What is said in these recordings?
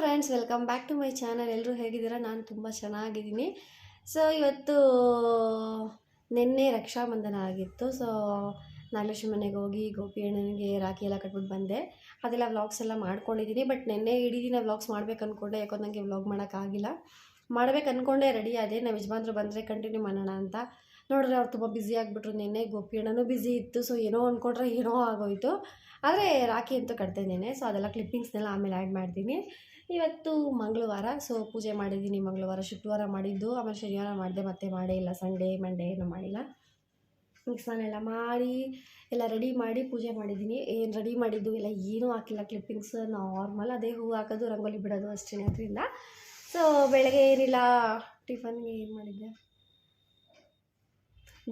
Friends, welcome back to my channel. ಎಲ್ಲರೂ ಹೇಗಿದ್ದೀರಾ? ನಾನು ತುಂಬ ಚೆನ್ನಾಗಿದ್ದೀನಿ. ಸೊ ಇವತ್ತು ನಿನ್ನೆ ರಕ್ಷಾಬಂಧನ ಆಗಿತ್ತು. ಸೊ ನಾಗಲಕ್ಷ್ಮಿ ಮನೆಗೆ ಹೋಗಿ ಗೋಪಿ ಅಣ್ಣನಿಗೆ ರಾಖಿ ಎಲ್ಲ ಕಟ್ಬಿಟ್ಟು ಬಂದೆ. ಅದೆಲ್ಲ ವ್ಲಾಗ್ಸ್ ಎಲ್ಲ ಮಾಡ್ಕೊಂಡಿದ್ದೀನಿ. ಬಟ್ ನಿನ್ನೆ ಇಡೀ ದಿನ ವ್ಲಾಗ್ಸ್ ಮಾಡ್ಬೇಕು ಅಂದ್ಕೊಂಡೆ, ಯಾಕಂದ್ರೆ ನನಗೆ ವ್ಲಾಗ್ ಮಾಡೋಕ್ಕಾಗಿಲ್ಲ. ಮಾಡ್ಬೇಕು ಅಂದ್ಕೊಂಡೆ, ರೆಡಿ ಅದೇ ನಮ್ಮ ಯಜಮಾನ್ರು ಬಂದರೆ ಕಂಟಿನ್ಯೂ ಮಾಡೋಣ ಅಂತ. ನೋಡಿದ್ರೆ ಅವ್ರು ತುಂಬ ಬ್ಯುಸಿ ಆಗಿಬಿಟ್ರು. ನಿನ್ನೆ ಗೋಪಿ ಅಣ್ಣನೂ ಬ್ಯುಸಿ ಇತ್ತು. ಸೊ ಏನೋ ಅಂದ್ಕೊಂಡ್ರೆ ಏನೋ ಆಗೋಯಿತು. ಆದರೆ ರಾಖಿ ಅಂತೂ ಕಟ್ತಿದ್ದೇನೆ. ಸೊ ಅದೆಲ್ಲ ಕ್ಲಿಪ್ಪಿಂಗ್ಸ್ನೆಲ್ಲ ಆಮೇಲೆ ಆ್ಯಡ್ ಮಾಡ್ತೀನಿ. ಇವತ್ತು ಮಂಗಳವಾರ. ಸೊ ಪೂಜೆ ಮಾಡಿದ್ದೀನಿ. ಮಂಗಳವಾರ, ಶುಕ್ರವಾರ ಮಾಡಿದ್ದು, ಆಮೇಲೆ ಶನಿವಾರ ಮಾಡಿದೆ, ಮತ್ತೆ ಮಾಡೇ ಇಲ್ಲ. ಸಂಡೇ ಮಂಡೇ ಏನೂ ಮಾಡಿಲ್ಲ. ಸ್ನಾನೆಲ್ಲ ಮಾಡಿ ಎಲ್ಲ ರೆಡಿ ಮಾಡಿ ಪೂಜೆ ಮಾಡಿದ್ದೀನಿ. ಏನು ರೆಡಿ ಮಾಡಿದ್ದು ಎಲ್ಲ ಏನೂ ಹಾಕಿಲ್ಲ. ಕ್ಲಿಪ್ಪಿಂಗ್ಸ್ ನಾರ್ಮಲ್, ಅದೇ ಹೂವು ಹಾಕೋದು, ರಂಗೋಲಿ ಬಿಡೋದು ಅಷ್ಟೇ. ಅದರಿಂದ ಸೊ ಬೆಳಗ್ಗೆ ಏನಿಲ್ಲ, ಟಿಫನ್ಗೆ ಏನು ಮಾಡಿದ್ದೆ,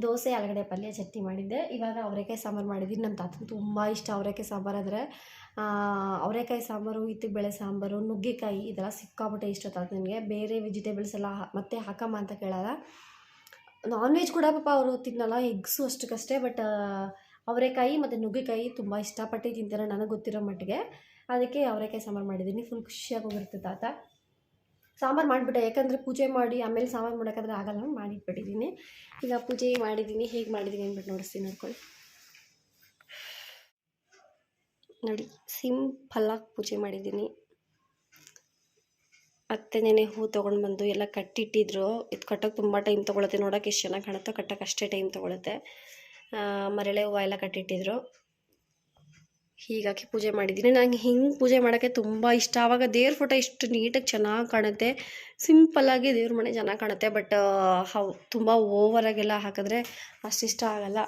ದೋಸೆ, ಆಲೂಗಡ್ಡೆ ಪಲ್ಯ, ಚಟ್ನಿ ಮಾಡಿದ್ದೆ. ಇವಾಗ ಅವರೆಕಾಯಿ ಸಾಂಬಾರು ಮಾಡಿದ್ದೀನಿ. ನಮ್ಮ ತಾತನ ತುಂಬ ಇಷ್ಟ ಅವರೆಕಾಯಿ ಸಾಂಬಾರು. ಆದರೆ ಅವರೆಕಾಯಿ ಸಾಂಬಾರು, ಇತ್ತಿಗೆ ಬೇಳೆ ಸಾಂಬಾರು, ನುಗ್ಗೆಕಾಯಿ ಇದೆಲ್ಲ ಸಿಕ್ಕಾಬಿಟ್ಟೆ ಇಷ್ಟ ತಾತನಿಗೆ. ಬೇರೆ ವೆಜಿಟೇಬಲ್ಸ್ ಎಲ್ಲ ಮತ್ತೆ ಹಾಕಮ್ಮ ಅಂತ ಕೇಳಲ್ಲ. ನಾನ್ ವೆಜ್ ಕೂಡ ಪಾಪ ಅವರು ತಿನ್ನಲ್ಲ, ಎಗ್ಸು ಅಷ್ಟಕ್ಕಷ್ಟೇ. ಬಟ್ ಅವರೆಕಾಯಿ ಮತ್ತು ನುಗ್ಗೆಕಾಯಿ ತುಂಬ ಇಷ್ಟಪಟ್ಟು ತಿಂತಾರೆ, ನನಗೆ ಗೊತ್ತಿರೋ ಮಟ್ಟಿಗೆ. ಅದಕ್ಕೆ ಅವರೆಕಾಯಿ ಸಾಂಬಾರು ಮಾಡಿದ್ದೀನಿ. ಫುಲ್ ಖುಷಿಯಾಗಿ ಹೋಗಿರುತ್ತೆ ತಾತ. ಸಾಂಬಾರು ಮಾಡಿಬಿಟ್ಟೆ, ಯಾಕಂದರೆ ಪೂಜೆ ಮಾಡಿ ಆಮೇಲೆ ಸಾಂಬಾರು ಮಾಡೋಕ್ಕಾದ್ರೆ ಆಗಲ್ಲ, ಮಾಡಿಟ್ಬಿಟ್ಟಿದ್ದೀನಿ. ಈಗ ಪೂಜೆ ಮಾಡಿದ್ದೀನಿ. ಹೇಗೆ ಮಾಡಿದ್ದೀನಿ ಅಂದ್ಬಿಟ್ಟು ನೋಡಿಸ್ತೀನಿ, ನೋಡ್ಕೊಳ್ಳಿ. ನೋಡಿ, ಸಿಂಪಲ್ಲಾಗಿ ಪೂಜೆ ಮಾಡಿದ್ದೀನಿ. ಅತ್ತೆ ನೆನೆ ಹೂ ತೊಗೊಂಡು ಬಂದು ಎಲ್ಲ ಕಟ್ಟಿಟ್ಟಿದ್ರು. ಇದು ಕಟ್ಟೋಕ್ಕೆ ತುಂಬ ಟೈಮ್ ತೊಗೊಳುತ್ತೆ. ನೋಡೋಕೆ ಎಷ್ಟು ಚೆನ್ನಾಗಿ ಕಾಣುತ್ತೋ, ಕಟ್ಟೋಕ್ಕೆ ಅಷ್ಟೇ ಟೈಮ್ ತೊಗೊಳುತ್ತೆ. ಮರಳೆ ಹೂವು ಎಲ್ಲ ಕಟ್ಟಿಟ್ಟಿದ್ರು. ಹೀಗಾಗಿ ಪೂಜೆ ಮಾಡಿದ್ದೀನಿ. ನನಗೆ ಹಿಂಗೆ ಪೂಜೆ ಮಾಡೋಕ್ಕೆ ತುಂಬ ಇಷ್ಟ. ಆವಾಗ ದೇವ್ರ ಫೋಟೋ ಎಷ್ಟು ನೀಟಾಗಿ ಚೆನ್ನಾಗಿ ಕಾಣುತ್ತೆ. ಸಿಂಪಲ್ಲಾಗಿ ದೇವ್ರ ಮನೆ ಚೆನ್ನಾಗಿ ಕಾಣುತ್ತೆ. ಬಟ್ ತುಂಬ ಓವರಾಗೆಲ್ಲ ಹಾಕಿದ್ರೆ ಅಷ್ಟು ಇಷ್ಟ ಆಗಲ್ಲ.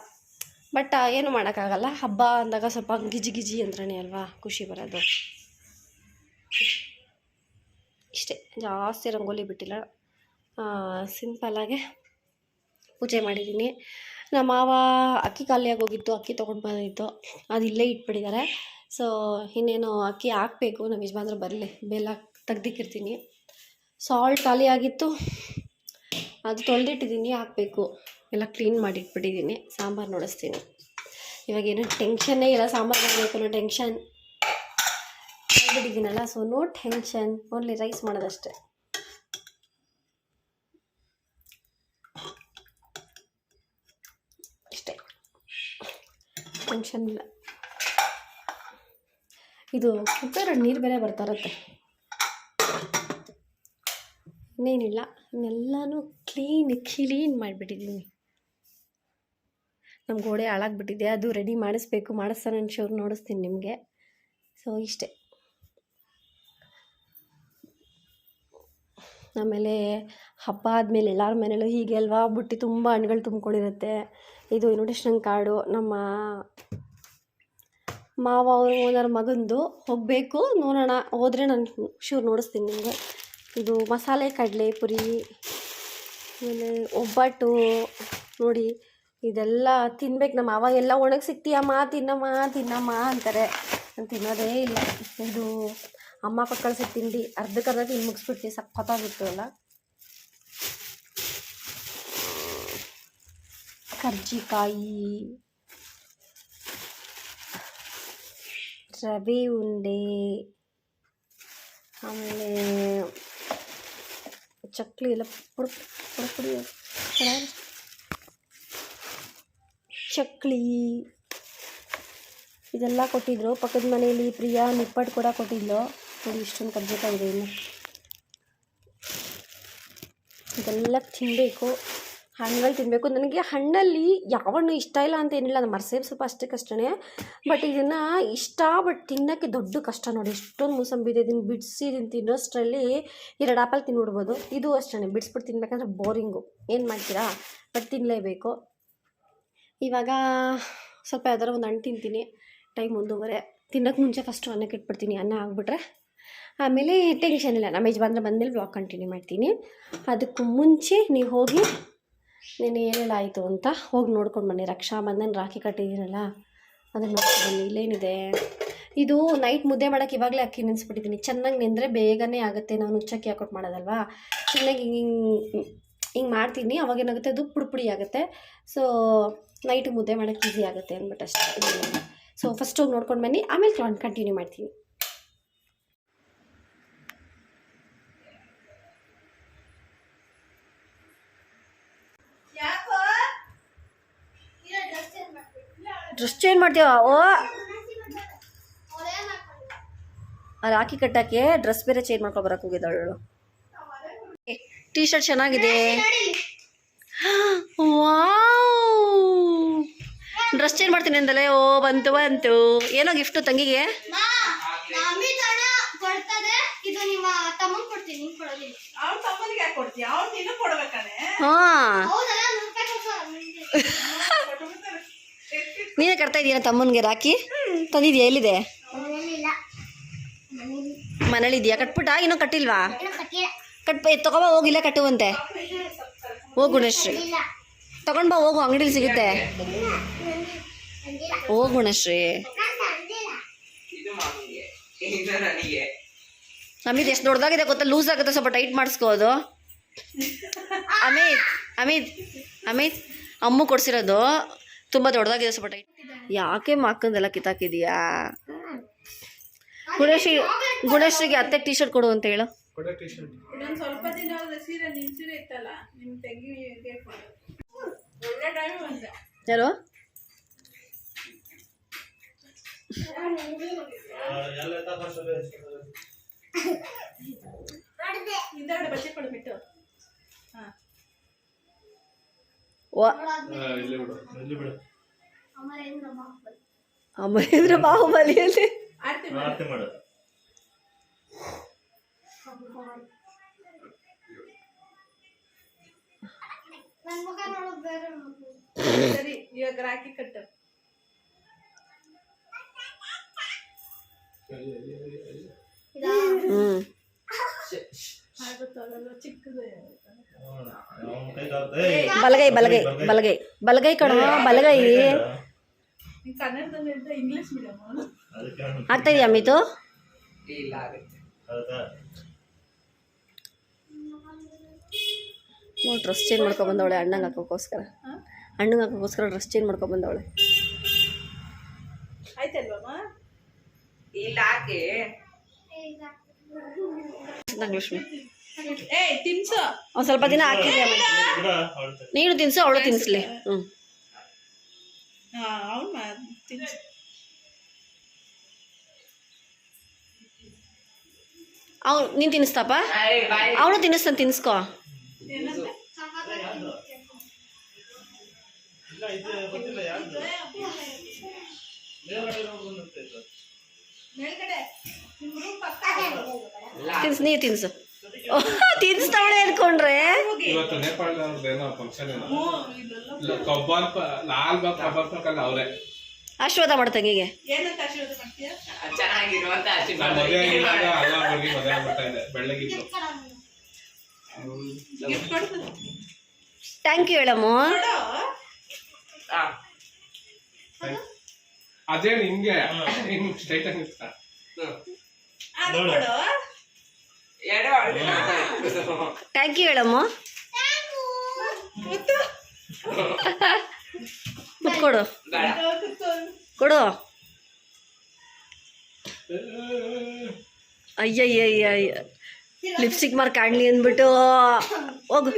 ಬಟ್ ಏನು ಮಾಡೋಕ್ಕಾಗಲ್ಲ. ಹಬ್ಬ ಅಂದಾಗ ಸ್ವಲ್ಪ ಗಿಜಿ ಗಿಜಿ ಅಂದ್ರೇ ಅಲ್ವಾ ಖುಷಿ ಬರೋದು. ಇಷ್ಟೇ, ಜಾಸ್ತಿ ರಂಗೋಲಿ ಬಿಟ್ಟಿಲ್ಲ. ಸಿಂಪಲ್ಲಾಗೆ ಪೂಜೆ ಮಾಡಿದ್ದೀನಿ. ನಮ್ಮ ಮಾವ ಅಕ್ಕಿ ಖಾಲಿಯಾಗಿ ಹೋಗಿತ್ತು, ಅಕ್ಕಿ ತೊಗೊಂಡು ಬಂದಿತ್ತು, ಅದು ಇಲ್ಲೇ ಇಟ್ಬಿಟ್ಟಿದ್ದಾರೆ. ಸೊ ಇನ್ನೇನು ಅಕ್ಕಿ ಹಾಕಬೇಕು. ನಮ್ಮ ಯಜಮಾನ್ರು ಬರಲಿ, ಬೆಲ್ಲ ತೆಗ್ದಿಕ್ಕಿರ್ತೀನಿ. ಸಾಲ್ಟ್ ಖಾಲಿ ಆಗಿತ್ತು, ಅದು ತೊಳೆದಿಟ್ಟಿದ್ದೀನಿ, ಹಾಕಬೇಕು. ಎಲ್ಲ ಕ್ಲೀನ್ ಮಾಡಿಟ್ಬಿಟ್ಟಿದ್ದೀನಿ. ಸಾಂಬಾರು ನೋಡಿಸ್ತೀನಿ. ಇವಾಗೇನು ಟೆನ್ಷನ್ನೇ ಇಲ್ಲ. ಸಾಂಬಾರು ಮಾಡಬೇಕು ಅನ್ನೋ ಟೆನ್ಷನ್ ಆಗಿಬಿಟ್ಟಿದ್ದೀನಲ್ಲ. So no tension, only rice ಮಾಡೋದಷ್ಟೇ. ಇಷ್ಟೇ, ಟೆನ್ಷನ್ ಇಲ್ಲ. ಇದು ಕುಕ್ಕರ್ ನೀರು ಬೇರೆ ಬರ್ತಾ ಇರುತ್ತೆ. ಇನ್ನೇನಿಲ್ಲ, ಇನ್ನೆಲ್ಲನೂ ಕ್ಲೀನ್ ಮಾಡಿಬಿಟ್ಟಿದ್ದೀನಿ. ನಮ್ಮ ಗೋಡೆ ಹಾಳಾಗ್ಬಿಟ್ಟಿದೆ, ಅದು ರೆಡಿ ಮಾಡಿಸ್ಬೇಕು. ಮಾಡಿಸ್ತಾನೆ ಶೋರ್ ನೋಡಿಸ್ತೀನಿ ನಿಮಗೆ. ಸೊ ಇಷ್ಟೇ. ಆಮೇಲೆ ಹಬ್ಬ ಆದಮೇಲೆ ಎಲ್ಲರ ಮನೇಲೂ ಹೀಗೆ ಅಲ್ವಾ, ಬುಟ್ಟಿ ತುಂಬ ಹಣ್ಣುಗಳು ತುಂಬ್ಕೊಂಡಿರುತ್ತೆ. ಇದು ಇನ್ವಿಟೇಷನ್ ಕಾರ್ಡು ನಮ್ಮ ಮಾವ ಓನರ್ ಮಗಂದು. ಹೋಗಬೇಕು, ನೋಡೋಣ. ಹೋದರೆ ನಾನು ಶೂರ್ ನೋಡಿಸ್ತೀನಿ ನಿಮಗೆ. ಇದು ಮಸಾಲೆ ಕಡಲೆ ಪುರಿ, ಆಮೇಲೆ ಒಬ್ಬಟ್ಟು. ನೋಡಿ, ಇದೆಲ್ಲ ತಿನ್ಬೇಕು. ನಮ್ಮ ಮಾವ ಎಲ್ಲ ಒಣಗಿ ಸಿಗ್ತೀಯಮ್ಮ, ತಿನ್ನಮ್ಮ ಅಂತಾರೆ. ನಾನು ತಿನ್ನೋದೇ ಇಲ್ಲ. ಇದು ಅಮ್ಮ ಕೊಟ್ಟು ಕಳ್ಸಿದ ತಿಂಡಿ, ಅರ್ಧಕ್ಕರ್ಧ ತಿಂದು ಮುಗಿಸ್ಬಿಟ್ಟು ಸಖತ್ತಾಗಿತ್ತು ಎಲ್ಲ. ಕರ್ಜಿಕಾಯಿ, ರವೆ ಉಂಡೆ, ಆಮೇಲೆ ಚಕ್ಲಿ ಎಲ್ಲ ಪುಡಿ ಚಕ್ಲಿ ಇದೆಲ್ಲ ಕೊಟ್ಟಿದ್ರು. ಪಕ್ಕದ ಮನೆಯಲ್ಲಿ ಪ್ರಿಯಾ ನಿಪ್ಪಟ್ಟು ಕೂಡ ಕೊಟ್ಟಿದ್ಲು. ನೋಡಿ, ಇಷ್ಟೊಂದು ಕರ್ಜಿಕಾಯಿ ಇದೆ. ಇನ್ನು ಇದೆಲ್ಲ ತಿನ್ನಬೇಕು, ಹಣ್ಣುಗಳು ತಿನ್ನಬೇಕು. ನನಗೆ ಹಣ್ಣಲ್ಲಿ ಯಾವ ಹಣ್ಣು ಇಷ್ಟ ಇಲ್ಲ ಅಂತ ಏನಿಲ್ಲ. ನಮ್ಮ ಮರ್ಸೇಬ್ ಸ್ವಲ್ಪ ಅಷ್ಟಕ್ಕಷ್ಟೇ. ಬಟ್ ಇದನ್ನು ಇಷ್ಟ, ಬಟ್ ತಿನ್ನೋಕ್ಕೆ ದೊಡ್ಡ ಕಷ್ಟ. ನೋಡಿ, ಎಷ್ಟೊಂದು ಮೂಸಂಬಿ ಇದೆ. ಇದನ್ನು ಬಿಡಿಸಿ ತಿನ್ನೋಷ್ಟರಲ್ಲಿ 2 ಆಪಲ್ ತಿನ್ಬಿಡ್ಬೋದು. ಇದು ಅಷ್ಟೇ, ಬಿಡಿಸ್ಬಿಟ್ಟು ತಿನ್ಬೇಕಂದ್ರೆ ಬೋರಿಂಗು. ಏನು ಮಾಡ್ತೀರಾ, ಬಟ್ ತಿನ್ನಲೇಬೇಕು. ಇವಾಗ ಸ್ವಲ್ಪ ಯಾವ್ದಾರ ಒಂದು ಹಣ್ಣು ತಿಂತೀನಿ. ಟೈಮ್ 1:30. ತಿನ್ನೋಕ್ಕೆ ಮುಂಚೆ ಫಸ್ಟು ಅನ್ನಕ್ಕೆ ಇಟ್ಬಿಡ್ತೀನಿ. ಅನ್ನ ಆಗಿಬಿಟ್ರೆ ಆಮೇಲೆ ಟೆನ್ಷನ್ ಇಲ್ಲ. ನಮ್ಮ ಯಜಮಾನ್ರು ಬಂದಮೇಲೆ ವ್ಲಾಗ್ ಕಂಟಿನ್ಯೂ ಮಾಡ್ತೀನಿ. ಅದಕ್ಕೂ ಮುಂಚೆ ನೀವು ಹೋಗಿ ನೀನು ಏನೆಲ್ಲ ಆಯಿತು ಅಂತ ಹೋಗಿ ನೋಡ್ಕೊಂಡು ಬನ್ನಿ. ರಕ್ಷಾಬಂಧನ ರಾಖಿ ಕಟ್ಟಿದ್ದೀನಲ್ಲ, ಅದನ್ನು ನೋಡ್ಕೊಂಡು ಬನ್ನಿ. ಇಲ್ಲೇನಿದೆ, ಇದು ನೈಟ್ ಮುದ್ದೆ ಮಾಡೋಕ್ಕೆ ಇವಾಗಲೇ ಅಕ್ಕಿ ನೆನೆಸ್ಬಿಟ್ಟಿದ್ದೀನಿ. ಚೆನ್ನಾಗಿ ನೆಂದರೆ ಬೇಗನೆ ಆಗುತ್ತೆ. ನಾವು ನುಚ್ಚಕ್ಕಿ ಹಾಕೊಟ್ಟು ಮಾಡೋದಲ್ವಾ, ಚೆನ್ನಾಗಿ ಹಿಂಗೆ ಮಾಡ್ತೀನಿ. ಅವಾಗೇನಾಗುತ್ತೆ, ಅದು ಪುಡಿ ಆಗುತ್ತೆ. ಸೊ ನೈಟ್ ಮುದ್ದೆ ಮಾಡೋಕ್ಕೆ ಈಸಿ ಆಗುತ್ತೆ ಅಂದ್ಬಿಟ್ಟು ಅಷ್ಟೇ. ಸೊ ಫಸ್ಟ್ ಹೋಗಿ ನೋಡ್ಕೊಂಡು ಬನ್ನಿ, ಆಮೇಲೆ ಕಂಟಿನ್ಯೂ ಮಾಡ್ತೀನಿ. ಡ್ರೆಸ್ ಚೇಂಜ್ ಮಾಡ್ತೀವ ಓ ಅಲ್ಲಿ ಹಾಕಿ ಕಟ್ಟಕ್ಕೆ ಡ್ರೆಸ್ ಬೇರೆ ಚೇಂಜ್ ಮಾಡ್ಕೊಂಡು ಬರಕ್ಕೆ ಹೋಗಿದ್ದಾಳು. ಟೀ ಶರ್ಟ್ ಚೆನ್ನಾಗಿದೆ. ವಾವ್ ಡ್ರೆಸ್ ಚೇಂಜ್ ಮಾಡ್ತೀನಿ ಅಂದಲೇ. ಓ ಬಂತು ಬಂತು. ಏನೋ ಗಿಫ್ಟು ತಂಗಿಗೆ? ನೀನೇ ಕಟ್ತಾ ಇದೀಯ ತಮ್ಮನಿಗೆ ರಾಖಿ? ತಂದಿದ್ಯಾ? ಎಲ್ಲಿದೆ? ಮನೇಲಿದ್ಯಾ? ಕಟ್ಬಿಟ್ಟ? ಇನ್ನೂ ಕಟ್ಟಿಲ್ವಾ? ತಗೊಬಾ ಹೋಗಿಲ್ಲ ಕಟ್ಟುವಂತೆ. ಹೋಗು ಗುಣಶ್ರೀ ತಗೊಂಡ್ ಬಾ ಹೋಗು, ಅಂಗಡಿಲಿ ಸಿಗುತ್ತೆ. ಹೋಗು ಗುಣಶ್ರೀ. ಅಮಿತ್ ಎಷ್ಟು ದೊಡ್ಡದಾಗಿದೆ ಗೊತ್ತಾ? ಲೂಸ್ ಆಗುತ್ತೆ, ಸ್ವಲ್ಪ ಟೈಟ್ ಮಾಡಿಸ್ಕೋದು. ಅಮಿತ್ ಅಮಿತ್ ಅಮಿತ್ ಅಮ್ಮ ಕೊಡ್ಸಿರೋದು ತುಂಬ ದೊಡ್ಡದಾಗಿದೆ, ಸ್ವಲ್ಪ ಟೈಟ್. ಯಾಕೆ ಮಕ್ಕಂದೆಲ್ಲ ಕಿತ್ತಾಕಿದೀಯಾ? ಗುಣಶ್ರೀಗೆ ಅತ್ತೆ ಟೀ ಶರ್ಟ್ ಕೊಡು ಅಂತ ಹೇಳು. ಸ್ವಲ್ಪ ದಿನ ಸೀರೆ ನಿಮ್ ಸೀರೆ ಇತ್ತಲ್ಲ ನಿಮ್ ತಂಗಿಗೆ ಒಳ್ಳೆ ಟೈಮ್ ಬಂದೆ. ಯಾರು? ಹಿಂದಗಡೆ ಬಚ್ಚೆ ಕೊಡ್ಬಿಟ್ಟು ಅಮರೇಂದ್ರ ಬಾಹುಬಲಿಯಲ್ಲಿ ಆರ್ತಿ ಮಾಡು. ಸರಿ ಇವಾಗ ರಾಖಿ ಕಟ್ಟು. ಚಿಕ್ಕದು ಬಲಗೈ ಬಲಗೈ ಬಲಗೈ ಬಲಗೈ ಕಣ ಬಲಗೈ. ಕನ್ನಡದಲ್ಲಿ ಇಂಗ್ಲಿಷ್ ಮೀಡಿಯಂ ಆಗ್ತಾ ಇದೆಯಾ ಅಮಿತು? ಡ್ರೆಸ್ ಚೇಂಜ್ ಮಾಡ್ಕೊ ಬಂದವಳೆ ಅಣ್ಣಂಗೆ ಹಾಕೋಕ್ಕೋಸ್ಕರ. ಅಣ್ಣಂಗೆ ಹಾಕೋಕ್ಕೋಸ್ಕರ ಡ್ರೆಸ್ ಚೇಂಜ್ ಮಾಡ್ಕೊ ಬಂದವಳೆ. ಆಯ್ತಲ್ವಮ್ಮ? ಇಲ್ಲ ಹಾಕಿ ಲಕ್ಷ್ಮಿ ತಿನ್ಸು. ಒಂದು ಸ್ವಲ್ಪ ದಿನ ಹಾಕಿದ್ದೆ. ನೀನು ತಿನ್ಸು, ಅವಳು ತಿನ್ಸ್ಲಿ. ತಿನ್ಸು. ನೀನು ತಿನ್ನಿಸ್ತಪ್ಪ? ಅವಳು ತಿನ್ನಿಸ್ತಾನೆ, ತಿನ್ನಿಸ್ಕೋ. ತಿನ್ಸು, ನೀರು ತಿನ್ಸು. ತಿನ್ಸ್ತಾವಳೆ ಅನ್ಕೊಂಡ್ರೆ. ಆಶೀರ್ವಾದ ಮಾಡು ತಂಗಿಗೆ. ಥ್ಯಾಂಕ್ ಯು ಹೇಳಮ್ಮ. ಅದೇ ನಿಂಗೆ ಥ್ಯಾಂಕ್ ಯು ಹೇಳಮ್ಮ. ಕೊಡು ಕೊಡು. ಅಯ್ಯಯ್ಯ ಲಿಪ್ಸ್ಟಿಕ್ ಮಾರ್ಕ್ ಕಾಣ್ಲಿ ಅಂದ್ಬಿಟ್ಟು ಹೋಗು.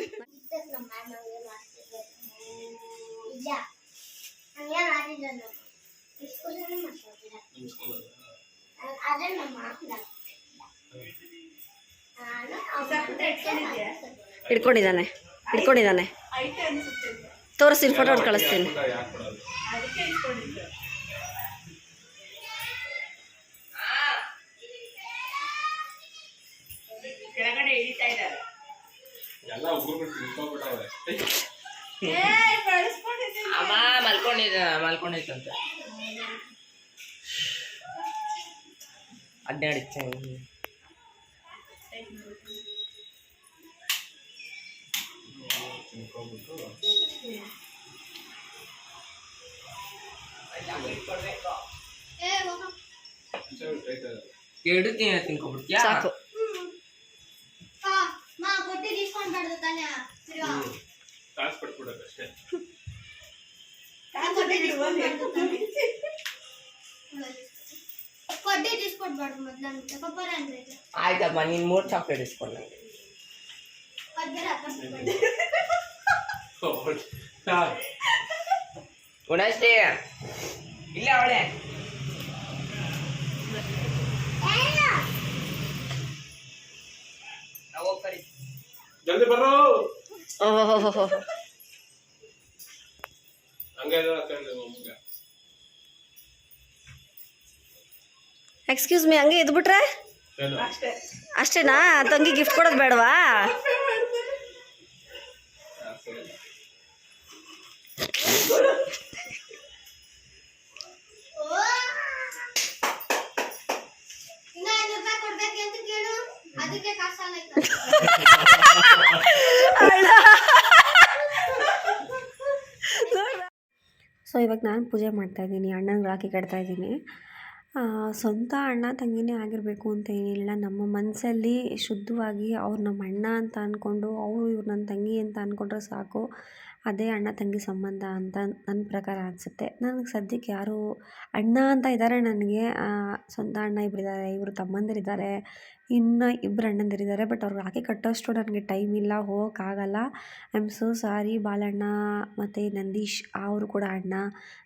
ಇಟ್ಕೊಂಡಿದ್ದಾನೆ ಇಟ್ಕೊಂಡಿದ್ದಾನೆ. ತೋರಿಸ್ತೀನಿ, ಫೋಟೋ ಹೊಡ್ ಕಳಿಸ್ತೀನಿ. ಕೆಳಗಡೆ ಹಿಡಿತಾ ಇದ್ದಾರೆ. ಅಮ್ಮ ಮಲ್ಕೊಂಡಿದ್ದಂತೆ ಅಡ್ಡಾಡಿಚ್ಚ. ಎರಡು ತಿನ್ಕೊಬಿಡ್ತೀಯಾ? ಸಾಕು. ಆಯ್ತಮ್ಮ, ನೀನ್ 3 ಚಾಕ್ಲೇಟ್ ಇಸ್ಕೊಂಡ. ಗುಣಶ್ರೀ ಇಲ್ಲ ಅವಳೆ ನಾವು ಹೋಗ್ತಾರೆ ಜಲ್ದಿ ಬರ್ರೋ ಓಹೋ ಹಂಗೆ ಎಕ್ಸ್ಕ್ಯೂಸ್ ಮೀ, ಹಂಗೆ ಎದ್ಬಿಟ್ರೆ ಏನು ಅಷ್ಟೇ. ಅಷ್ಟೇನಾ? ತಂಗಿ ಗಿಫ್ಟ್ ಕೊಡೋದು ಬೇಡವಾ? ಸೊ ಇವಾಗ ನಾನು ಪೂಜೆ ಮಾಡ್ತಾಯಿದ್ದೀನಿ, ಅಣ್ಣಂಗೆ ರಾಖಿ ಕಟ್ತಾ ಇದ್ದೀನಿ. ಸ್ವಂತ ಅಣ್ಣ ತಂಗಿನೇ ಆಗಿರಬೇಕು ಅಂತ ಏನಿಲ್ಲ. ನಮ್ಮ ಮನಸ್ಸಲ್ಲಿ ಶುದ್ಧವಾಗಿ ಅವ್ರು ನಮ್ಮ ಅಣ್ಣ ಅಂತ ಅಂದ್ಕೊಂಡು ಅವರು ಇವ್ರು ನನ್ನ ತಂಗಿ ಅಂತ ಅಂದ್ಕೊಂಡ್ರೆ ಸಾಕು. ಅದೇ ಅಣ್ಣ ತಂಗಿ ಸಂಬಂಧ ಅಂತ ನನ್ನ ಪ್ರಕಾರ ಅನಿಸುತ್ತೆ. ನನಗೆ ಸದ್ಯಕ್ಕೆ ಯಾರು ಅಣ್ಣ ಅಂತ ಇದ್ದಾರೆ ನನಗೆ. ಸ್ವಂತ ಅಣ್ಣ ಇಬ್ಬರಿದ್ದಾರೆ, ಇವರು ತಮ್ಮಂದಿರಿದ್ದಾರೆ, ಇನ್ನು ಇಬ್ಬರು ಅಣ್ಣಂದಿರಿದ್ದಾರೆ. ಬಟ್ ಅವ್ರಿಗೆ ರಾಖಿ ಕಟ್ಟೋಷ್ಟು ನನಗೆ ಟೈಮ್ ಇಲ್ಲ, ಹೋಗೋಕ್ಕಾಗಲ್ಲ. I am so sorry. Balanna ಮತ್ತು ನಂದೀಶ್ ಅವರು ಕೂಡ ಅಣ್ಣ.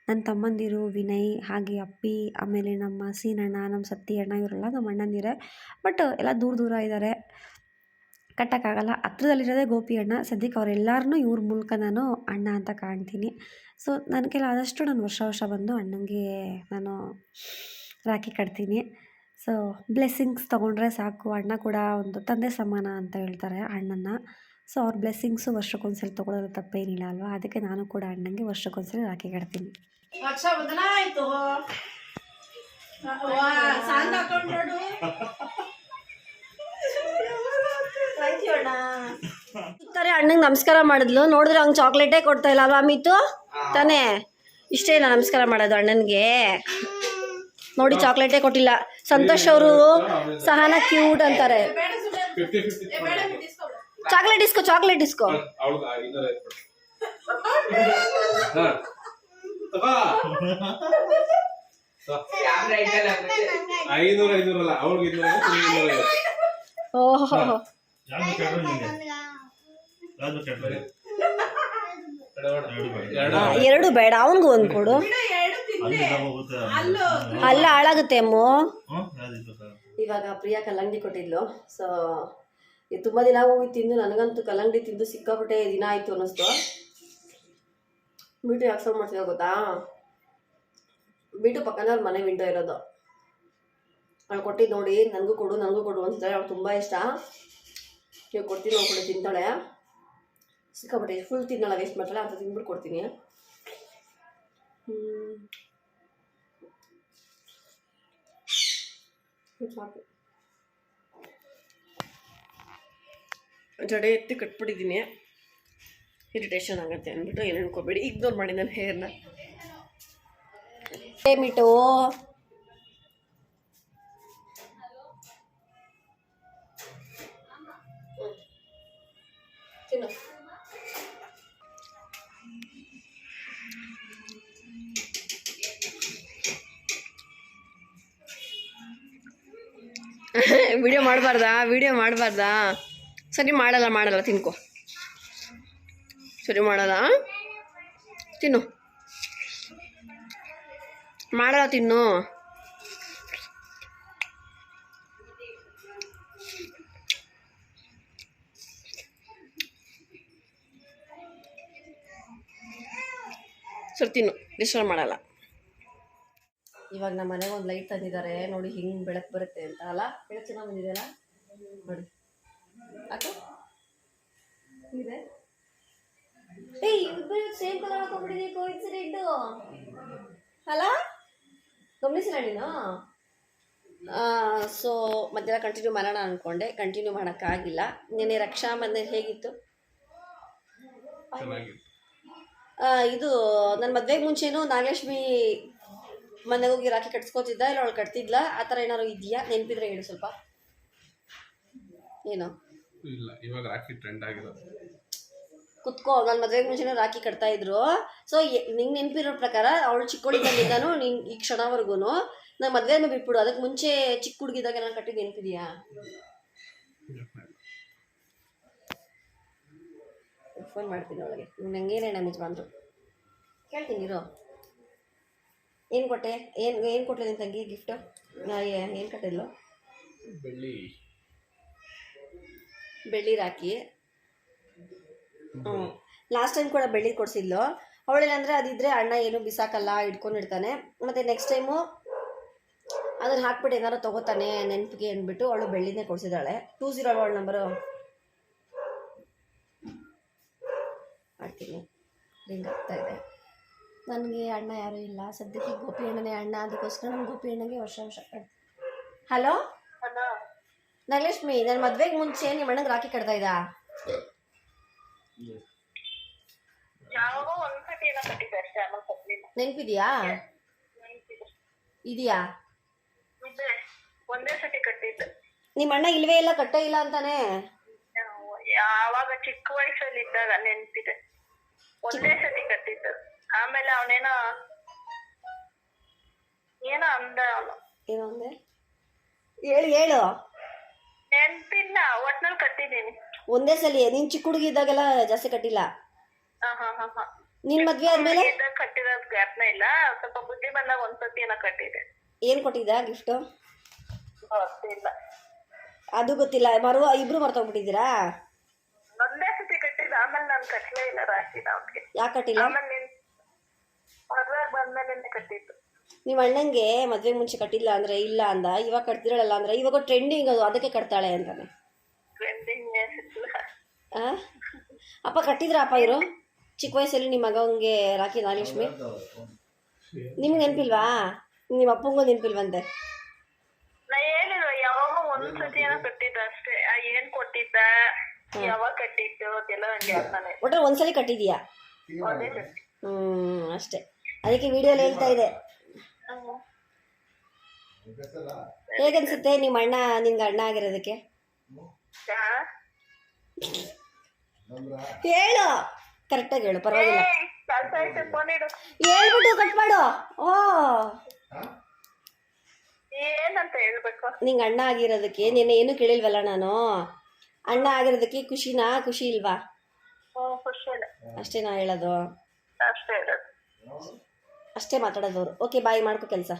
ನನ್ನ ತಮ್ಮಂದಿರು ವಿನಯ್, ಹಾಗೆ ಅಪ್ಪಿ, ಆಮೇಲೆ ನಮ್ಮ ಸೀನಣ್ಣ, ನಮ್ಮ ಸತ್ತಿ ಅಣ್ಣ, ಇವರೆಲ್ಲ ನಮ್ಮ ಅಣ್ಣಂದಿರೇ. ಬಟ್ ಎಲ್ಲ ದೂರ ಇದ್ದಾರೆ, ಕಟ್ಟೋಕ್ಕಾಗಲ್ಲ. ಹತ್ರದಲ್ಲಿರೋದೇ ಗೋಪಿ ಅಣ್ಣ. ಸದ್ಯಕ್ಕೆ ಅವರೆಲ್ಲರನ್ನೂ ಇವ್ರ ಮೂಲಕ ನಾನು ಅಣ್ಣ ಅಂತ ಕಾಣ್ತೀನಿ. ಸೊ ನನ್ನ ಕೈಲಿ ಆದಷ್ಟು ನಾನು ವರ್ಷ ಬಂದು ಅಣ್ಣಂಗೆ ನಾನು ರಾಖಿ ಕಟ್ತೀನಿ. ಸೊ ಬ್ಲೆಸ್ಸಿಂಗ್ಸ್ ತೊಗೊಂಡ್ರೆ ಸಾಕು. ಅಣ್ಣ ಕೂಡ ಒಂದು ತಂದೆ ಸಮಾನ ಅಂತ ಹೇಳ್ತಾರೆ ಅಣ್ಣನ. ಸೊ ಅವ್ರ ಬ್ಲೆಸ್ಸಿಂಗ್ಸು ವರ್ಷಕ್ಕೊಂದ್ಸಲಿ ತೊಗೊಳೋದು ತಪ್ಪೇನಿಲ್ಲ ಅಲ್ವಾ? ಅದಕ್ಕೆ ನಾನು ಕೂಡ ಅಣ್ಣಂಗೆ ವರ್ಷಕ್ಕೊಂದ್ಸಲಿ ರಾಖಿ ಕಟ್ತೀನಿ. ರಕ್ಷಾಬಂಧನ ಆಯ್ತು. ಸಾಂಗ್ ಹಾಕೊಂಡು ನೋಡು. ತಾರೆ ಅಣ್ಣಂಗೆ ನಮಸ್ಕಾರ ಮಾಡಿದ್ಲು, ನೋಡಿದ್ರೆ ಅವ್ನು ಚಾಕ್ಲೇಟೇ ಕೊಡ್ತಾ ಇಲ್ಲ ಅಲ್ವಾ ಮಿತು? ತಾನೇ ಇಷ್ಟೇ ಇಲ್ಲ ನಮಸ್ಕಾರ ಮಾಡೋದು ಅಣ್ಣನಿಗೆ. ನೋಡಿ ಚಾಕ್ಲೇಟೇ ಕೊಟ್ಟಿಲ್ಲ. ಸಂತೋಷ್ ಅವರು ಸಹನ ಕ್ಯೂಟ್ ಅಂತಾರೆ. ಬೇಡ ಸುಮ್ಮನೆ 50-50 ಬೇಡ ಬಿಟ್ಟಿಸ್ಕೊಡು. ಚಾಕ್ಲೇಟ್ ಇಸ್ಕೋ. ಅವಳಿಗೆ 500 ಕ್ಯಾಮ್ರಾ ಇದ್ದಲ್ಲ 500 ಅಲ್ಲ, ಅವಳಿಗೆ 200. ಓಹೋ ಎರಡು ಬೇಡ, ಅವನಿಗೂ ಒಂದು ಕೊಡು. ಬಿಡು, ಎರಡು ತಿನ್ನಿ. ಅಲ್ಲೂ ಅಲ್ಲ ಹಾಳಾಗುತ್ತೆ ಅಮ್ಮು. ಇವಾಗ ಪ್ರಿಯಾ ಕಲ್ಲಂಗಡಿ ಕೊಟ್ಟಿದ್ಲು. ಸೊ ಇದು ತುಂಬ ದಿನ ಹೋಗಿ ತಿಂದು, ನನಗಂತೂ ಕಲ್ಲಂಗಡಿ ತಿಂದು ಸಿಕ್ಕಾಪಟ್ಟೆ ದಿನ ಆಯಿತು ಅನ್ನಿಸ್ತು. ಬಿಟ್ಟು ಯಾಕೆ ಸೌಂಡ್ ಮಾಡ್ತಿದ್ದೆ ಗೊತ್ತಾ? ಬಿಟ್ಟು ಪಕ್ಕನವ್ರ ಮನೆ ವಿಂಡೋ ಇರೋದು. ಅವಳು ಕೊಟ್ಟಿದ್ದು ನೋಡಿ, ನನಗೂ ಕೊಡು ಅನ್ಸ್ತಾಳೆ. ಅವಳು ತುಂಬ ಇಷ್ಟ. ನೀವು ಕೊಡ್ತೀನಿ, ಅವ್ಳು ಕೂಡ ತಿಂತಾಳೆ. ಸಿಕ್ಕಾಪಟ್ಟೆ ಫುಲ್ ತಿನ್ನಲ್ಲ, ವೇಸ್ಟ್ ಮಾಡ್ತಾಳೆ. ಅಂತ ತಿಂದ್ಬಿಟ್ಟು ಕೊಡ್ತೀನಿ. ಸಾಕು. ಜಡೆ ಎತ್ತಿ ಕಟ್ಬಿಟ್ಟಿದ್ದೀನಿ, ಇರಿಟೇಷನ್ ಆಗುತ್ತೆ ಅಂದ್ಬಿಟ್ಟು ಏನು ಅನ್ಕೋಬೇಡಿ. ಇಗ್ನೋರ್ ಮಾಡಿ ನನ್ನ ಹೇರ್ನ. ಮಿಟ್ಟು ತಿನ್ನು. ವಿಡಿಯೋ ಮಾಡಬಾರ್ದಾ? ಸರಿ ಮಾಡಲ್ಲ ತಿನ್ಕೋ. ಸರಿ ಮಾಡಲ್ಲ, ತಿನ್ನು. ಮಾಡಲ್ಲ, ತಿನ್ನು. ಸರಿ ತಿನ್ನು, ಡಿಸ್ಟರ್ಬ್ ಮಾಡಲ್ಲ. ಇವಾಗ ನಮ್ಮ ಮನೆಗೆ ಒಂದು ಲೈಟ್ ತಂದಿದ್ದಾರೆ ನೋಡಿ, ಹಿಂಗೆ ಬೆಳಕು ಬರುತ್ತೆ ಅಂತ. ಅಲ್ಲ ಬೆಳಕು ಚೆನ್ನಾಗಿ ಬಂದಿದೆಯಲ್ಲ ನೋಡಿ. ಯಾಕೆ ಇದೆ? Same colour ಹಾಕೊಂಡ್ಬಿಟ್ಟಿದೆ. ಕೋಇನ್ಸಿಡೆಂಟು ಅಲ್ಲ, ಗಮನಿಸಿಲ್ಲ ನೀನು? ಸೊ ಮಧ್ಯಾಹ್ನ ಕಂಟಿನ್ಯೂ ಮಾಡೋಣ ಅಂದ್ಕೊಂಡೆ, ಕಂಟಿನ್ಯೂ ಮಾಡೋಕ್ಕಾಗಿಲ್ಲ. ನಿನ್ನೆ ರಕ್ಷಾಬಂಧನ ಹೇಗಿತ್ತು? ಇದು ನನ್ನ ಮದುವೆಗೆ ಮುಂಚೆನೂ ನಾಗಲಕ್ಷ್ಮಿ ಮನೆಗೆ ಹೋಗಿ ರಾಖಿ ಕಟ್ಸ್ಕೊತಿದ್ದ, ಇಲ್ಲ ಅವಳು ಕಟ್ತಿದ್ಲ? ಆ ಥರ ಏನಾದ್ರು ಇದೆಯಾ? ನೆನಪಿದ್ರೆ ಹೇಳು ಸ್ವಲ್ಪ. ಏನು ಇಲ್ಲ, ಇವಾಗ ರಾಖಿ ಟ್ರೆಂಡ್ ಆಗಿರೋದು. ಕುತ್ಕೋ. ನನ್ನ ಮದುವೆಗೆ ಮುಂಚೆನೂ ರಾಖಿ ಕಟ್ತಾ ಇದ್ರು. ಸೊ ನಿಂಗೆ ನೆನಪಿರೋ ಪ್ರಕಾರ ಅವಳು ಚಿಕ್ಕ ಹುಡುಗಿದ್ದಾನು ನಿಂಗೆ ಈ ಕ್ಷಣವರೆಗೂ ನಾನು ಮದುವೆನೂ ಬಿಟ್ಬಿಡು. ಅದಕ್ಕೆ ಮುಂಚೆ ಚಿಕ್ಕ ಹುಡುಗಿದಾಗ ನಾನು ಕಟ್ಟಿದ್ದು ನೆನಪಿದೆಯಾ? ಫೋನ್ ಮಾಡ್ತೀನಿ ಅವಳಿಗೆ. ನಂಗೇನೇನು ಡ್ಯಾಮೇಜ್ ಬಂದರು ಕೇಳ್ತೀನಿ ಇರೋ. ಏನು ಕೊಟ್ಟೆ? ಏನು ಕೊಟ್ಟೆ ನಿನ್ನ ತಂಗಿ ಗಿಫ್ಟು? ಏನು ಕಟ್ಟಿದ್ಲು? ಬೆಳ್ಳಿ ರಾಖಿ. ಹ್ಞೂ, ಲಾಸ್ಟ್ ಟೈಮ್ ಕೂಡ ಬೆಳ್ಳಿ ಕೊಡಿಸಿದ್ಲು. ಅವಳೇನಂದರೆ ಅದಿದ್ದರೆ ಅಣ್ಣ ಏನು ಬಿಸಾಕಲ್ಲ, ಇಟ್ಕೊಂಡಿರ್ತಾನೆ. ಮತ್ತು ನೆಕ್ಸ್ಟ್ ಟೈಮು ಅದನ್ನು ಹಾಕ್ಬಿಟ್ಟು ಏನಾರು ತೊಗೋತಾನೆ ನೆನಪಿಗೆ ಅಂದ್ಬಿಟ್ಟು ಅವಳು ಬೆಳ್ಳಿನೇ ಕೊಡಿಸಿದ್ದಾಳೆ. 20 ಅವಳ ನಂಬರು ಮಾಡ್ತೀನಿ. ರಿಂಗ್ ಆಗ್ತಾ ಇದೆ. ನನಗೆ ಅಣ್ಣ ಯಾರೂ ಇಲ್ಲ ಸದ್ಯಕ್ಕೆ, ಗೋಪಿ ಅಣ್ಣನೇ ಅಣ್ಣ. ಅದಕ್ಕೋಸ್ಕರ ನಾನು ಗೋಪಿ ಅಣ್ಣಗೆ ವರ್ಷ ಹಲೋ ನಾಗಲಕ್ಷ್ಮಿ, ನನ್ನ ಮದುವೆಗೆ ಮುಂಚೆ ನಿಮ್ಮ ಅಣ್ಣಗೆ ರಾಖಿ ಕಟ್ತಾ ಇದ್ದ? ನೆನಪಿದೆಯಾ? ಇದೆಯಾ? ಒಂದೇ ಸತಿ ಕಟ್ಟಿದ್ದು. ನಿಮ್ಮ ಅಣ್ಣ ಇಲ್ವೇ ಇಲ್ಲ, ಕಟ್ಟೇ ಇಲ್ಲ ಅಂತಾನೆ. ಯಾವಾಗ ಚಿಕ್ಕ ವಯಸ್ಸಲ್ಲಿ ಇದ್ದಾಗ ನೆನ್ಪಿದೆ, ಒಂದೇ ಸತಿ ಕಟ್ಟಿದ್ದು. ಆಮೇಲೆ ಅವನೇನೋ ಅಂದ. ಏನು ಅಂದೆ? ಹೇಳು. ನೆನ್ಪಿಲ್ಲ, ಒಟ್ನಲ್ಲಿ ಕಟ್ಟಿದ್ದೀನಿ ಒಂದೇ ಸಲ. ನೀನ್ ಚಿಕ್ಕ ಹುಡುಗಿ ಇದ್ದಾಗೆಲ್ಲ ಜಾಸ್ತಿ ಕಟ್ಟಿಲ್ಲ. ನಿನ್ ಮದ್ವೆ ಆದ್ಮೇಲೆ ಕಟ್ಟಿರೋದ್ ಜ್ಞಾಪನ ಇಲ್ಲ. ಸ್ವಲ್ಪ ಬುದ್ಧಿ ಬಂದಾಗ ಒಂದ್ಸತಿ ಏನೋ ಕಟ್ಟಿದೆ. ಏನ್ ಕೊಟ್ಟಿದ್ದ ಗಿಫ್ಟ್? ಗೊತ್ತಿಲ್ಲ, ಅದು ಗೊತ್ತಿಲ್ಲ. ಇಬ್ರು ಮರ್ತೋಗ್ಬಿಟ್ಟಿದ್ದೀರಾ? ಒಂದೇ ಸತಿ ಕಟ್ಟಿದ್ದು. ಆಮೇಲೆ ನಾನು ಕಟ್ಟಲೇ ಇಲ್ಲ ರಾಶಿ. ಅವ್ರಿಗೆ ಯಾಕೆ ಕಟ್ಟಿಲ್ಲ? ಆಮೇಲೆ ಮದ್ವೆ ಬಂದ್ಮೇಲೆ ಕಟ್ಟಿದ್ದು. ನಿಮ್ಮ ಅಣ್ಣಂಗೆ ಮದ್ವೆ ಮುಂಚೆ ಕಟ್ಟಿಲ್ಲ ಅಂದ್ರೆ ಇಲ್ಲ ಅಂದ, ಇವಾಗ ಕಟ್ತಿರಲ್ಲ ಅಂದ್ರೆ ಇವಾಗ ಟ್ರೆಂಡಿಂಗ್ ಅದು, ಅದಕ್ಕೆ ಕಟ್ತಾಳೆ ಅಂತಾನೆ. ಟ್ರೆಂಡಿಂಗ್ ಅಪ್ಪ ಕಟ್ಟಿದ್ರ ಅಪ್ಪ ಇವರು ಚಿಕ್ಕ ವಯಸ್ಸಲ್ಲಿ ನಿಮ್ಮ ಮಗಂಗೆ ರಾಖಿ? ನಾಗಲಕ್ಷ್ಮಿ, ನಿಮ್ಗೆ ನೆನಪಿಲ್ವಾ? ನಿಮ್ಮ ಅಪ್ಪಂಗೂ ನೆನಪಿಲ್ವಂತೆ? ನಾ ಹೇಳಿಲ್ವ, ಯಾವಾಗ ಒಂದ್ಸತಿ ಏನೋ ಕಟ್ಟಿದ್ದ ಅಷ್ಟೇ. ಏನ್ ಕೊಟ್ಟಿದ್ದ, ಯಾವಾಗ ಕಟ್ಟಿದ್ದು ಅದೆಲ್ಲ ನಂಗೆ ಆಗ್ತಾನೆ. ಒಟ್ರೆ ಒಂದ್ಸಲಿ ಕಟ್ಟಿದೀಯಾ? ಅಷ್ಟೇ. ಅದಕ್ಕೆ ವಿಡಿಯೋಲಿ ಹೇಳ್ತಾ ಇದೆ. ಹೇಗನ್ಸುತ್ತೆ ನಿಮ್ಮ ಅಣ್ಣ ನಿನ್ಗೆ ಅಣ್ಣ ಆಗಿರೋದಕ್ಕೆ? ಹೇಳು, ಕರೆಕ್ಟಾಗಿ ಹೇಳು, ಪರವಾಗಿಲ್ಲ. ಹೇಳ್ಬಿಟ್ಟು ಕಟ್ ಮಾಡು. ಓ, ಏನಂತ ಹೇಳ್ಬೇಕು? ನಿಂಗೆ ಅಣ್ಣ ಆಗಿರೋದಕ್ಕೆ ನಿನ್ನೆ ಏನು ಕೇಳಿಲ್ವಲ್ಲ ನಾನು. ಅಣ್ಣ ಆಗಿರೋದಕ್ಕೆ ಖುಷಿ ಇಲ್ವಾ? ಅಷ್ಟೇ ನಾ ಹೇಳೋದು, ಅಷ್ಟೇ ಮಾತಾಡೋದವ್ರು. ಓಕೆ, ಬಾಯ್, ಮಾಡ್ಕೊ ಕೆಲಸ.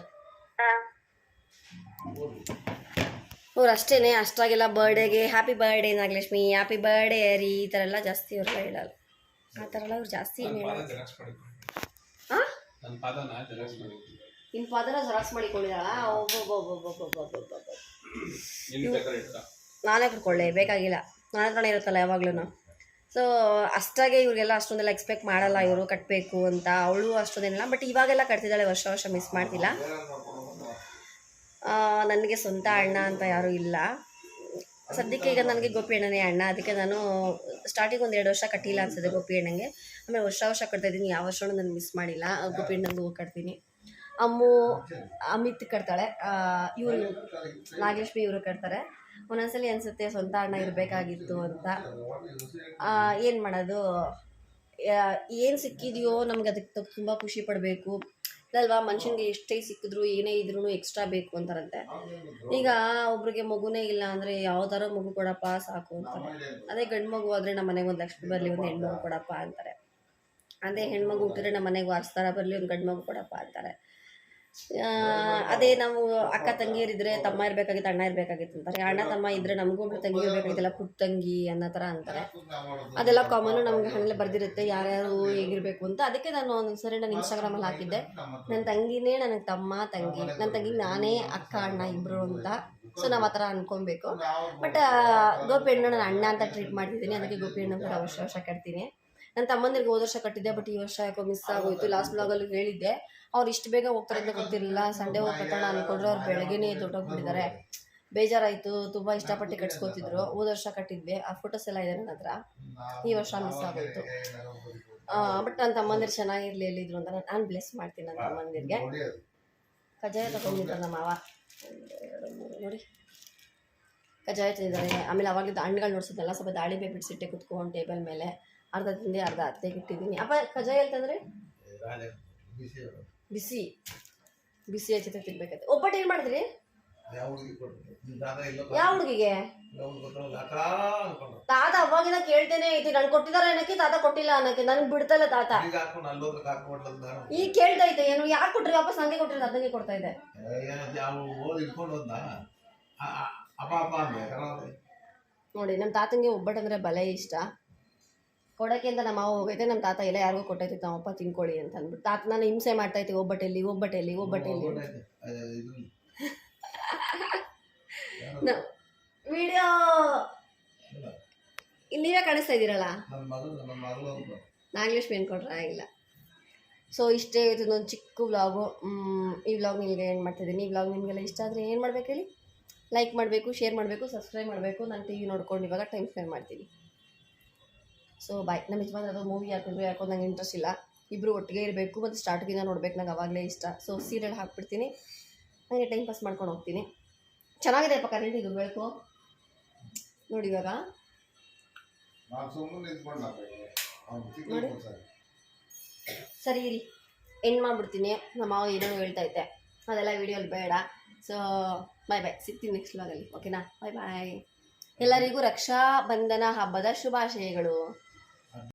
ಅವ್ರು ಅಷ್ಟೇನೆ, ಅಷ್ಟಾಗೆಲ್ಲ ಬರ್ಡೇಗೆ happy birthday Nagalakshmi, happy birthday ರೀ, ಈ ಥರ ಎಲ್ಲ ಜಾಸ್ತಿ ಅವ್ರೆಲ್ಲ ಹೇಳಲ್ಲ. ಆ ಥರ ಎಲ್ಲ ಅವ್ರು ಜಾಸ್ತಿ ಏನು ಹೇಳಲ್ಲ. ಹಾಂ, ನಿನ್ನ ಪಾದನ ಜೆರಾಕ್ಸ್ ಮಾಡಿಕೊಂಡಿದ್ದಾಳ? ನಾನೇ ಕೊಡ್ಕೊಳ್ಳೆ, ಬೇಕಾಗಿಲ್ಲ, ನನ್ನ ಹತ್ರನೇ ಇರುತ್ತಲ್ಲ ಯಾವಾಗ್ಲೂ. ಸೊ ಅಷ್ಟಾಗೆ ಇವ್ರಿಗೆಲ್ಲ ಅಷ್ಟೊಂದೆಲ್ಲ ಎಕ್ಸ್ಪೆಕ್ಟ್ ಮಾಡಲ್ಲ ಇವರು ಕಟ್ಟಬೇಕು ಅಂತ. ಅವಳು ಅಷ್ಟೊಂದೇನಿಲ್ಲ, ಬಟ್ ಇವಾಗೆಲ್ಲ ಕಟ್ತಿದ್ದಾಳೆ, ವರ್ಷ ಮಿಸ್ ಮಾಡ್ತಿಲ್ಲ. ನನಗೆ ಸ್ವಂತ ಅಣ್ಣ ಅಂತ ಯಾರೂ ಇಲ್ಲ ಸದ್ಯಕ್ಕೆ. ಈಗ ನನಗೆ ಗೋಪಿ ಅಣ್ಣನೇ ಅಣ್ಣ. ಅದಕ್ಕೆ ನಾನು ಸ್ಟಾರ್ಟಿಂಗ್ 1-2 ವರ್ಷ ಕಟ್ಟಿಲ್ಲ ಅನ್ಸುತ್ತೆ ಗೋಪಿ ಅಣ್ಣಂಗೆ. ಆಮೇಲೆ ವರ್ಷ ಕಟ್ತಾಯಿದ್ದೀನಿ, ಯಾವ ವರ್ಷವೂ ನಾನು ಮಿಸ್ ಮಾಡಿಲ್ಲ. ಗೋಪಿ ಅಣ್ಣಂಗೂ ಕಟ್ತೀನಿ. ಅಮಿತ್ ಕಟ್ತಾಳೆ, ಇವರು ನಾಗಲಕ್ಷ್ಮಿ ಇವರು ಕಟ್ತಾರೆ. ಒಂದೊಂದ್ಸಲಿ ಅನಿಸುತ್ತೆ ಸ್ವಂತ ಅಣ್ಣ ಇರಬೇಕಾಗಿತ್ತು ಅಂತ. ಏನು ಮಾಡೋದು, ಏನು ಸಿಕ್ಕಿದೆಯೋ ನಮ್ಗೆ ಅದಕ್ಕೆ ತುಂಬ ಖುಷಿ ಪಡಬೇಕು ಅಲ್ವಾ? ಮನುಷ್ಯನಿಗೆ ಎಷ್ಟೇ ಸಿಕ್ಕಿದ್ರು ಏನೇ ಇದ್ರೂ ಎಕ್ಸ್ಟ್ರಾ ಬೇಕು ಅಂತಾರಂತೆ. ಈಗ ಒಬ್ರಿಗೆ ಮಗುನೇ ಇಲ್ಲ ಅಂದರೆ ಯಾವ ಥರ ಮಗು ಕೊಡಪ್ಪ ಸಾಕು ಅಂತಾರೆ. ಅದೇ ಗಂಡು ಮಗು ಆದರೆ ನಮ್ಮ ಮನೆಗೆ 1 ಲಕ್ಷ ಬರಲಿ, ಒಂದು ಹೆಣ್ಮಗು ಕೊಡಪ್ಪ ಅಂತಾರೆ. ಅದೇ ಹೆಣ್ಮಗು ಹುಟ್ಟಿದ್ರೆ ನಮ್ಮ ಮನೆಗೆ 1000 ಬರಲಿ, ಒಂದು ಗಂಡು ಮಗು ಕೊಡಪ್ಪ ಅಂತಾರೆ. ಅದೇ ನಾವು ಅಕ್ಕ ತಂಗಿಯರಿದ್ರೆ ತಮ್ಮ ಇರಬೇಕಾಗಿತ್ತು, ಅಣ್ಣ ಇರಬೇಕಾಗಿತ್ತು ಅಂತಾರೆ. ಅಣ್ಣ ತಮ್ಮ ಇದ್ದರೆ ನಮಗೂ ಒಬ್ಳು ತಂಗಿ ಇರಬೇಕಾಗಿತ್ತಲ್ಲ, ಪುಟ್ಟ ತಂಗಿ ಅನ್ನೋ ಥರ ಅಂತಾರೆ. ಅದೆಲ್ಲ ಕಾಮನು ನಮ್ಗೆ ಹಣ್ಣಲ್ಲಿ ಬರ್ದಿರುತ್ತೆ ಯಾರ್ಯಾರು ಹೇಗಿರಬೇಕು ಅಂತ. ಅದಕ್ಕೆ ನಾನು ಒಂದ್ಸರಿ ನಾನು ಇನ್ಸ್ಟಾಗ್ರಾಮಲ್ಲಿ ಹಾಕಿದ್ದೆ, ನನ್ನ ತಂಗಿನೇ ನನಗೆ ತಮ್ಮ ತಂಗಿ, ನನ್ನ ತಂಗಿಗೆ ನಾನೇ ಅಕ್ಕ ಅಣ್ಣ ಇಬ್ಬರು ಅಂತ. ಸೊ ನಾವು ಆ ಥರ ಅಂದ್ಕೊಬೇಕು. ಬಟ್ ಗೋಪಿ ಅಣ್ಣ ನಾನು ಅಣ್ಣ ಅಂತ ಟ್ರೀಟ್ ಮಾಡ್ತಿದ್ದೀನಿ. ಅದಕ್ಕೆ ಗೋಪಿ ಅಣ್ಣ ಕೂಡ ವರ್ಷ ಕಟ್ತೀನಿ. ನನ್ನ ತಮ್ಮಂದಿರಿಗೆ ಹೋದ ವರ್ಷ ಕಟ್ಟಿದ್ದೆ, ಬಟ್ ಈ ವರ್ಷ ಯಾಕೋ ಮಿಸ್ ಆಗೋಯ್ತು. ಲಾಸ್ಟ್ ಬ್ಲಾಗಲ್ಲಿ ಹೇಳಿದ್ದೆ, ಅವ್ರು ಇಷ್ಟು ಬೇಗ ಹೋಗ್ತಾರೆ ಅಂತ ಗೊತ್ತಿರಲಿಲ್ಲ. ಸಂಡೇ ಹೋಗಿ ಕಟ್ಟೋಣ ಅಂದ್ಕೊಂಡ್ರೆ ಅವ್ರು ಬೆಳಗ್ಗೆನೇ ದೊಡ್ಡೋಗ್ಬಿಟ್ಟಿದ್ದಾರೆ. ಬೇಜಾರಾಯಿತು, ತುಂಬ ಇಷ್ಟಪಟ್ಟು ಕಟ್ಸ್ಕೊತಿದ್ರು. ಹೋದ ವರ್ಷ ಕಟ್ಟಿದ್ವಿ, ಆ ಫೋಟೋಸ್ ಎಲ್ಲ ಇದೆ ನನ್ನ ಹತ್ರ. ಈ ವರ್ಷ ಮಿಸ್ ಆಗೋಯ್ತು. ಬಟ್ ನನ್ನ ತಮ್ಮಂದಿರು ಚೆನ್ನಾಗಿರಲಿ ಎಲ್ಲಿದ್ರು ಅಂತ ನಾನು ಬ್ಲೆಸ್ ಮಾಡ್ತೀನಿ. ನನ್ನ ತಮ್ಮಂದಿರಿಗೆ ಕಜ್ಜಾಯ ತೊಗೊಂಡಿದ್ದಾರೆ ನಮ್ಮ ಮಾವ, ನೋಡಿ ಕಜ್ಜಾಯ ತಿಂದಿದ್ದಾರೆ. ಆಮೇಲೆ ಅವಾಗಲಿದ್ದ ಹಣ್ಣುಗಳು ನೋಡ್ಸಿದ್ನಲ್ಲ, ಸ್ವಲ್ಪ ದಾಳಿಂಬೆ ಬಿಡಿಸಿಟ್ಟೆ ಕುತ್ಕೊಂಡು ಟೇಬಲ್ ಮೇಲೆ. ಅರ್ಧ ತಿಂದೆ, ಅರ್ಧ ಅತ್ತೆಗೆ ಇಟ್ಟಿದ್ದೀನಿ. ಅಪ್ಪ ಕಜ್ಜಾಯ ಅಂತಂದರೆ ಬಿಸಿ ಬಿಸಿ ಹಚ್ಚಿ ತಿನ್ಬೇಕಂತೆ. ಒಬ್ಬಟ್ಟು ಏನು ಮಾಡಿದ್ರಿ? ಯಾವ ಹುಡುಗಿಗೆ? ದಾದವ್ವ ಅವಾಗಿಂದ ಕೇಳ್ತೇನೆ ಐತಿ ನಾನು ಕೊಟ್ಟಿದಾರ ಅನ್ನಕ್ಕೆ ತಾತ ಕೊಟ್ಟಿಲ್ಲ ಅನ್ನಕ್ಕೆ ನನ್ಗೆ ಬಿಡ್ತಲ್ಲ ತಾತ ಈಗ ಹಾಕೊಂಡು ಅಲ್ಲೋದ್ರಕ್ಕೆ ಹಾಕೊಡ್ಲಂತ ಈಗ ಕೇಳ್ತೈತೆ ಏನು ಯಾಕೆ ಕೊಟ್ರಿ ವಾಪಸ್ ನಂಗೆ ಕೊಟ್ಟಿರೋದು ಅದನ್ನೇ ಕೊಡ್ತಾ ಇದೆ ಅವು ಓದಿ ಇಟ್ಕೊಂಡು ಹೋದ್ನ ಅಪ್ಪ ಅಪ್ಪ ಅಂದೆ ನೋಡಿ ನಮ್ಮ ತಾತಂಗೆ ಒಬ್ಬಟ್ಟು ಅಂದರೆ ಬಲೆ ಇಷ್ಟ ಕೊಡೋಕ್ಕೆ ಅಂತ ನಮ್ಮ ಮಾವ ಹೋಗೈತೆ ನಮ್ಮ ತಾತ ಎಲ್ಲ ಯಾರಿಗೂ ಕೊಟ್ಟೈತಿ ನಮ್ಮಪ್ಪ ತಿನ್ಕೊಳ್ಳಿ ಅಂತ ಅಂದ್ಬಿಟ್ಟು ತಾತ ನಾನು ಹಿಂಸೆ ಮಾಡ್ತೈತಿ ಒಬ್ಬಟ್ಟೆಲ್ಲಿ ಇದು ವಿಡಿಯೋ ಇಲ್ಲಿ ನೀವೇ ಕಾಣಿಸ್ತಾ ಇದ್ದೀರಲ್ಲ ನನ್ನ ಮಗಳು ನಾಗಲಕ್ಷ್ಮಿ ಅನ್ಕೊಂಡ್ರೆ ಆಗಿಲ್ಲ. ಸೊ ಇಷ್ಟೇ ಇವತ್ತು ಒಂದು ಚಿಕ್ಕ ವ್ಲಾಗು. ಈ ವ್ಲಾಗ್ ನಿಮಗೆ ಏನು ಮಾಡ್ತಾಯಿದ್ದೀನಿ. ಈ ವ್ಲಾಗ್ ನಿಮಗೆಲ್ಲ ಇಷ್ಟ ಆದರೆ ಏನು ಮಾಡ್ಬೇಕು ಹೇಳಿ, ಲೈಕ್ ಮಾಡಬೇಕು, ಶೇರ್ ಮಾಡಬೇಕು, ಸಬ್ಸ್ಕ್ರೈಬ್ ಮಾಡಬೇಕು. ನಾನು ಟಿ ವಿ ನೋಡ್ಕೊಂಡು ಇವಾಗ ಟೈಮ್ ಸ್ಪೆಂಡ್ ಮಾಡ್ತೀನಿ. So bye. ನಮ್ಮ ಯಜಮಾನ್ರು ಅದು ಮೂವಿ ಹಾಕಿದ್ರು ಯಾಕೋ ನಂಗೆ ಇಂಟ್ರೆಸ್ಟ್ ಇಲ್ಲ. ಇಬ್ಬರು ಒಟ್ಟಿಗೆ ಇರಬೇಕು ಮತ್ತು ಸ್ಟಾರ್ಟಿಂದ ನೋಡ್ಬೇಕು, ನಂಗೆ ಅವಾಗಲೇ ಇಷ್ಟ. ಸೊ ಸೀರಿಯಲ್ ಹಾಕ್ಬಿಡ್ತೀನಿ, ಹಾಗೆ ಟೈಮ್ ಪಾಸ್ ಮಾಡ್ಕೊಂಡು ಹೋಗ್ತೀನಿ. ಚೆನ್ನಾಗಿದೆ ಅಪ್ಪ ಕರೆಂಟ್ ಇದು ಬೆಳಕು ನೋಡಿ. ಇವಾಗ ನೋಡಿ ಸರಿ ಇರಿ, ಎಂಡ್ ಮಾಡಿಬಿಡ್ತೀನಿ. ನಮ್ಮ ಮಾವ ಏನೋ ಹೇಳ್ತೈತೆ, ಅದೆಲ್ಲ ವೀಡಿಯೋಲಿ ಬೇಡ. ಸೊ ಬಾಯ್ ಬಾಯ್, ಸಿಗ್ತೀನಿ ನೆಕ್ಸ್ಟ್ ವ್ಲಾಗಲ್ಲಿ. ಓಕೆನಾ? ಬಾಯ್ ಬಾಯ್. ಎಲ್ಲರಿಗೂ ರಕ್ಷಾ ಬಂಧನ ಹಬ್ಬದ ಶುಭಾಶಯಗಳು.